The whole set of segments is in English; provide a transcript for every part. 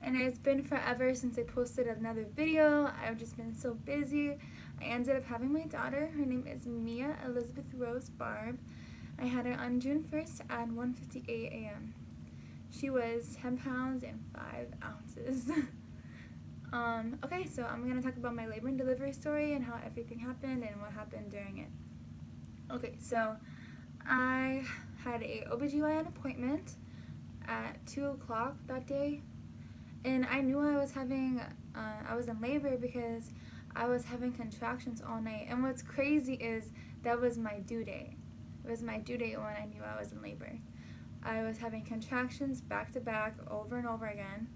And it's been forever since I posted another video. I've just been so busy. I ended up having my daughter. Her name is Mia Elizabeth Rose Barb. I had her on June 1st at 1:58 a.m. She was 10 pounds and 5 ounces. Okay, so I'm going to talk about my labor and delivery story and how everything happened and what happened during it. Okay, so I had a OBGYN appointment at 2 o'clock that day, and I knew I was in labor because I was having contractions all night. And what's crazy is that was my due date. It was my due date when I knew I was in labor. I was having contractions back to back over and over again.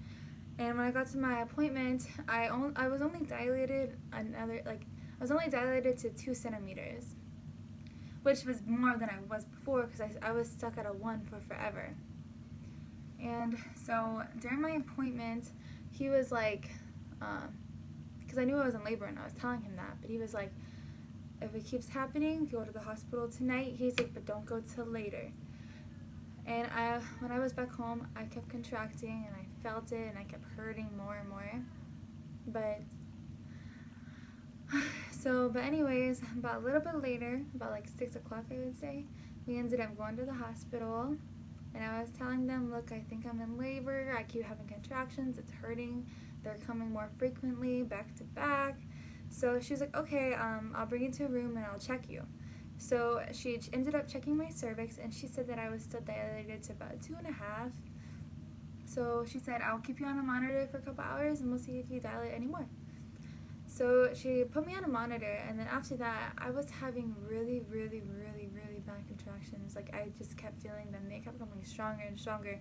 And when I got to my appointment, I was only dilated to 2 centimeters, which was more than I was before because I was stuck at a 1 for forever. And so during my appointment, he was like, because I knew I was in labor and I was telling him that, but he was like, if it keeps happening, go to the hospital tonight. He's like, but don't go till later. And when I was back home, I kept contracting and I felt it and I kept hurting more and more. But anyways, about a little bit later, about like 6 o'clock I would say, we ended up going to the hospital. And I was telling them, look, I think I'm in labor. I keep having contractions. It's hurting. They're coming more frequently, back to back. So she was like, okay, I'll bring you to a room and I'll check you. So she ended up checking my cervix, and she said that I was still dilated to about 2.5. So she said, I'll keep you on a monitor for a couple hours and we'll see if you dilate anymore. So she put me on a monitor, and then after that, I was having really, really, really, really bad contractions. Like, I just kept feeling them. They kept becoming stronger and stronger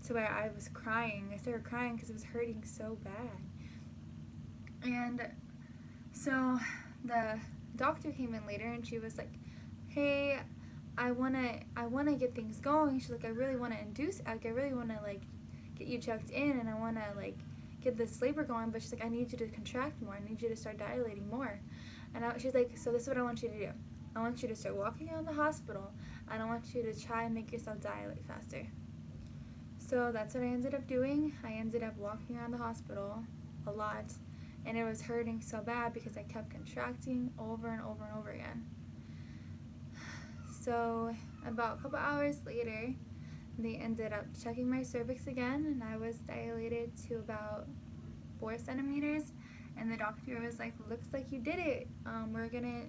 to where I was crying. I started crying because it was hurting so bad. And so the doctor came in later, and she was like, hey, I wanna get things going. She's like, I really wanna get you checked in, and I wanna get this labor going, but she's like, I need you to contract more. I need you to start dilating more. And she's like, so this is what I want you to do. I want you to start walking around the hospital, and I want you to try and make yourself dilate faster. So that's what I ended up doing. I ended up walking around the hospital a lot, and it was hurting so bad because I kept contracting over and over and over again. So about a couple hours later, they ended up checking my cervix again, and I was dilated to about 4 centimeters. And the doctor was like, looks like you did it. We're gonna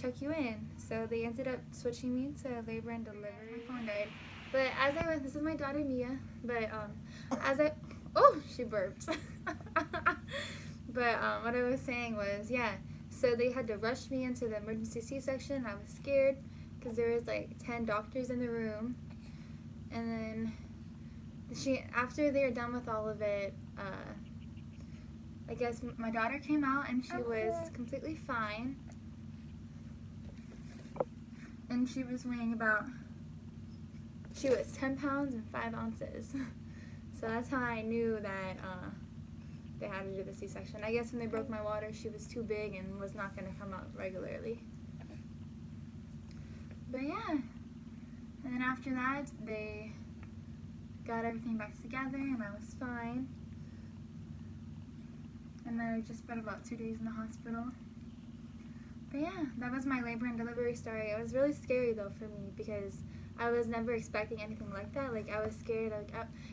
check you in. So they ended up switching me to labor and delivery. My phone died. But this is my daughter Mia. But she burped. But what I was saying was, yeah. So they had to rush me into the emergency C-section. I was scared because there was like 10 doctors in the room. And then after they were done with all of it, I guess my daughter came out, and she was completely fine. And she was 10 pounds and 5 ounces. So that's how I knew that they had to do the C-section. I guess when they broke my water, she was too big and was not going to come out regularly. But yeah. And then after that, they got everything back together, and I was fine. And then I just spent about 2 days in the hospital. But yeah, that was my labor and delivery story. It was really scary though for me because I was never expecting anything like that. Like, I was scared,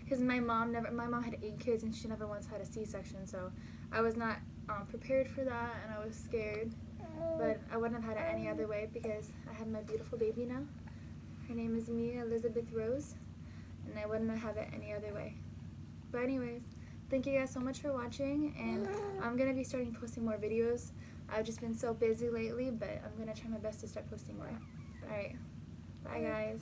because my mom had 8 kids and she never once had a C-section, so I was not prepared for that, and I was scared. But I wouldn't have had it any other way because I have my beautiful baby now. Her name is Mia Elizabeth Rose, and I wouldn't have it any other way. But anyways, thank you guys so much for watching, and I'm going to be starting posting more videos. I've just been so busy lately, but I'm going to try my best to start posting more. Alright, bye guys.